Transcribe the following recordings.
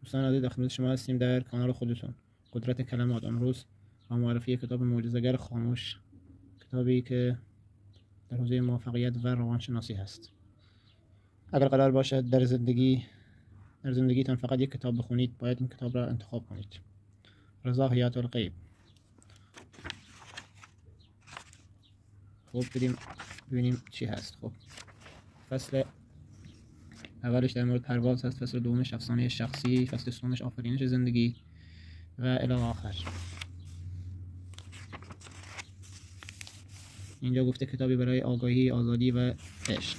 دوستان عزیز، در خدمت شما هستیم در کانال خودتون قدرت کلمات. امروز با معرفی کتاب معجزه‌گر خاموش، کتابی که در حوزه موفقیت و روانشناسی هست. اگر قرار باشد در زندگیتان فقط یک کتاب بخونید، باید این کتاب را انتخاب کنید. رضا حیات الغیب. خب ببینیم چی هست. خب فصل اولش در مورد پرواز هست، فصل دومش افسانه شخصی، فصل سومش آفرینش زندگی و الی آخر. اینجا گفته کتابی برای آگاهی، آزادی و عشق.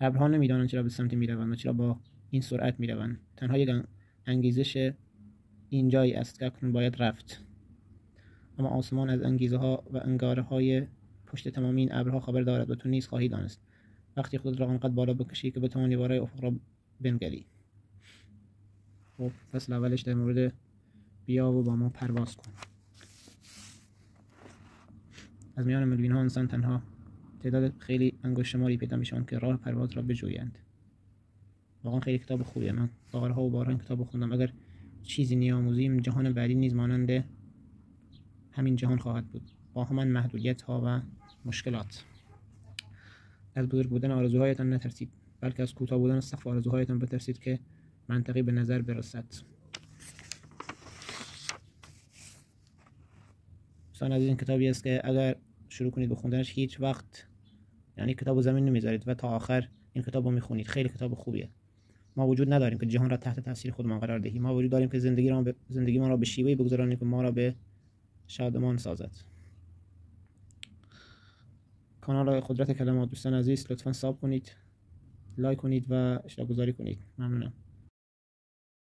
ابرها نمیدانند چرا به سمت میروند و چرا با این سرعت میروند. تنها یک انگیزش اینجایی است که اکنون باید رفت. اما آسمان از انگیزه ها و انگاره های پشت تمامی این ابرها خبر دارد و تو نیز خواهی دانست وقتی خود را آنقدر بالا بکشی که بتوانی برای افق را بنگری. خب فصل اولش در مورد بیا و با ما پرواز کن. از میان میلیون ها انسان تنها تعداد خیلی انگشت شماری پیدا میشن که راه پرواز را بجویند. واقعا خیلی کتاب خوبیه. من بارها و بارها این کتاب خوندم. اگر چیزی نیاموزیم، جهان بعدی نیز مانند همین جهان خواهد بود، با همان محدودیت ها و مشکلات. از بزرگ بودن آرزوهایتان نترسید، بلکه از کوتاه بودن سقف آرزوهایتان بترسید که منطقی به نظر برسد. دوستان عزیز، این کتابی است که اگر شروع کنید به خوندنش هیچ وقت کتابو زمین نمیذارید و تا آخر این کتابو میخونید. خیلی کتاب خوبیه. ما وجود نداریم که جهان را تحت تاثیر خودمان قرار دهیم. ما وجود داریم که زندگی ما را به شیوهی بگذارانیم که ما را به شادمان سازد. کانال قدرت کلمات دوستان عزیز، لطفاً ساب کنید، لایک کنید و اشتراک گذاری کنید. ممنونم.